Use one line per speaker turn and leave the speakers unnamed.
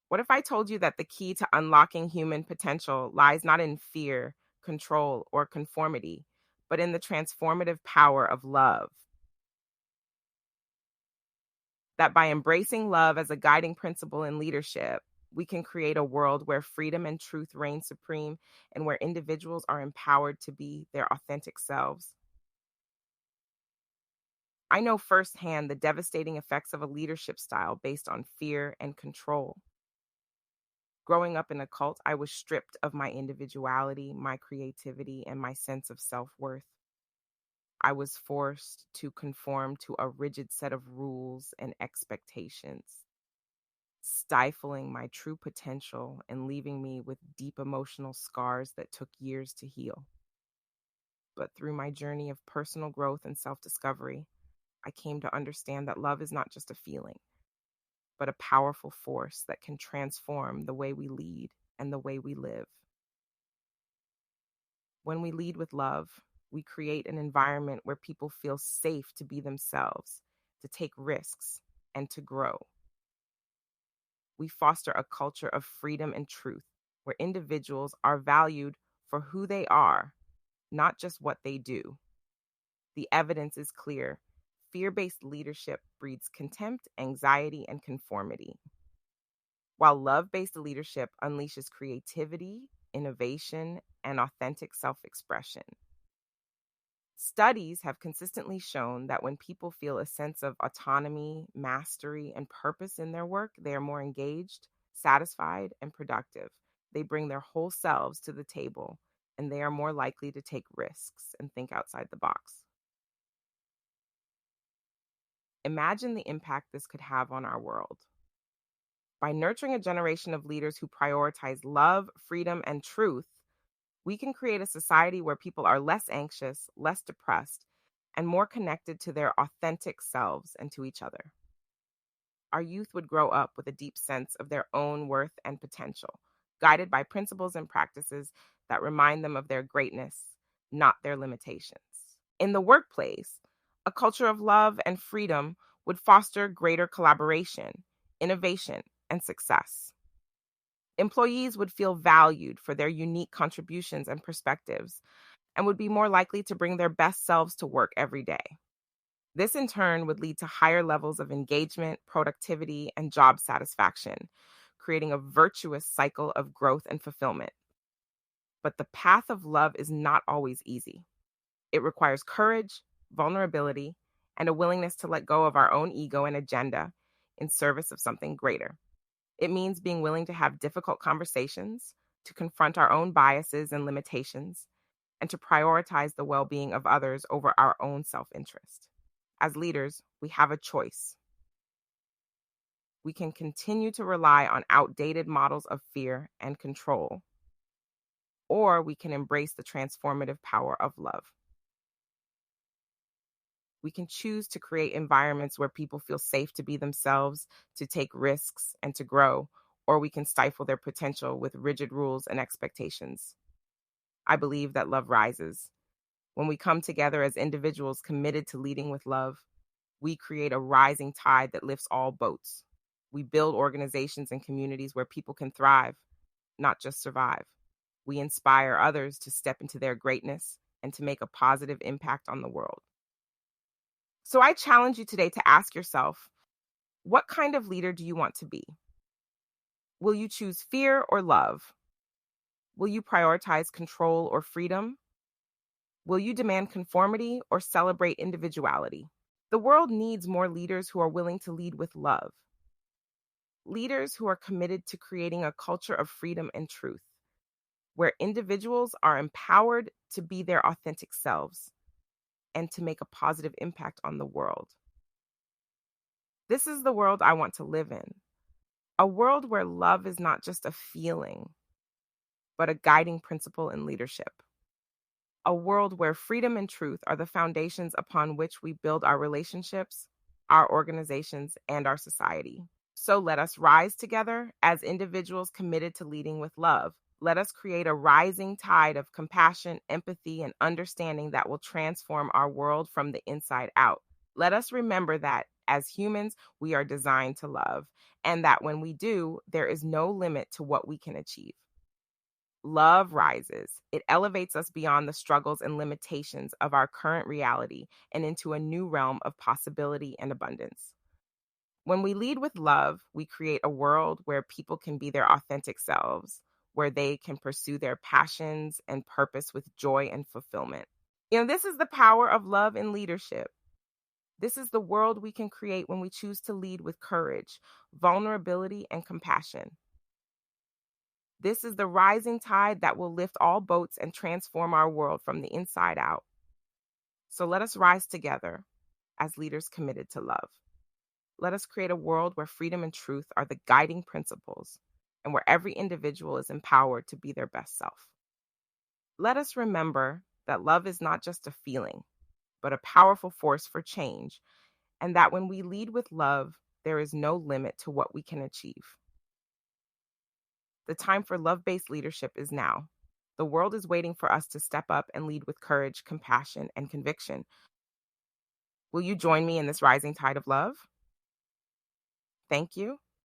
What if I told you that the key to unlocking human potential lies not in fear, control, or conformity, but in the transformative power of love? That by embracing love as a guiding principle in leadership, we can create a world where freedom and truth reign supreme and where individuals are empowered to be their authentic selves. I know firsthand the devastating effects of a leadership style based on fear and control. Growing up in a cult, I was stripped of my individuality, my creativity, and my sense of self worth. I was forced to conform to a rigid set of rules and expectations, stifling my true potential and leaving me with deep emotional scars that took years to heal. But through my journey of personal growth and self discovery, I came to understand that love is not just a feeling, but a powerful force that can transform the way we lead and the way we live. When we lead with love, we create an environment where people feel safe to be themselves, to take risks, and to grow. We foster a culture of freedom and truth, where individuals are valued for who they are, not just what they do. The evidence is clear. Fear-based leadership breeds contempt, anxiety, and conformity, while love-based leadership unleashes creativity, innovation, and authentic self-expression. Studies have consistently shown that when people feel a sense of autonomy, mastery, and purpose in their work, they are more engaged, satisfied, and productive. They bring their whole selves to the table, and they are more likely to take risks and think outside the box. Imagine the impact this could have on our world. By nurturing a generation of leaders who prioritize love, freedom, and truth, we can create a society where people are less anxious, less depressed, and more connected to their authentic selves and to each other. Our youth would grow up with a deep sense of their own worth and potential, guided by principles and practices that remind them of their greatness, not their limitations. In the workplace, a culture of love and freedom would foster greater collaboration, innovation, and success. Employees would feel valued for their unique contributions and perspectives and would be more likely to bring their best selves to work every day. This, in turn, would lead to higher levels of engagement, productivity, and job satisfaction, creating a virtuous cycle of growth and fulfillment. But the path of love is not always easy. It requires courage, vulnerability, and a willingness to let go of our own ego and agenda in service of something greater. It means being willing to have difficult conversations, to confront our own biases and limitations, and to prioritize the well-being of others over our own self-interest. As leaders, we have a choice. We can continue to rely on outdated models of fear and control, or we can embrace the transformative power of love. We can choose to create environments where people feel safe to be themselves, to take risks, and to grow, or we can stifle their potential with rigid rules and expectations. I believe that love rises. When we come together as individuals committed to leading with love, we create a rising tide that lifts all boats. We build organizations and communities where people can thrive, not just survive. We inspire others to step into their greatness and to make a positive impact on the world. So I challenge you today to ask yourself, what kind of leader do you want to be? Will you choose fear or love? Will you prioritize control or freedom? Will you demand conformity or celebrate individuality? The world needs more leaders who are willing to lead with love. Leaders who are committed to creating a culture of freedom and truth, where individuals are empowered to be their authentic selves and to make a positive impact on the world. This is the world I want to live in. A world where love is not just a feeling, but a guiding principle in leadership. A world where freedom and truth are the foundations upon which we build our relationships, our organizations, and our society. So let us rise together as individuals committed to leading with love. Let us create a rising tide of compassion, empathy, and understanding that will transform our world from the inside out. Let us remember that as humans, we are designed to love, and that when we do, there is no limit to what we can achieve. Love rises. It elevates us beyond the struggles and limitations of our current reality and into a new realm of possibility and abundance. When we lead with love, we create a world where people can be their authentic selves, where they can pursue their passions and purpose with joy and fulfillment. This is the power of love and leadership. This is the world we can create when we choose to lead with courage, vulnerability, and compassion. This is the rising tide that will lift all boats and transform our world from the inside out. So let us rise together as leaders committed to love. Let us create a world where freedom and truth are the guiding principles and where every individual is empowered to be their best self. Let us remember that love is not just a feeling, but a powerful force for change, and that when we lead with love, there is no limit to what we can achieve. The time for love-based leadership is now. The world is waiting for us to step up and lead with courage, compassion, and conviction. Will you join me in this rising tide of love? Thank you,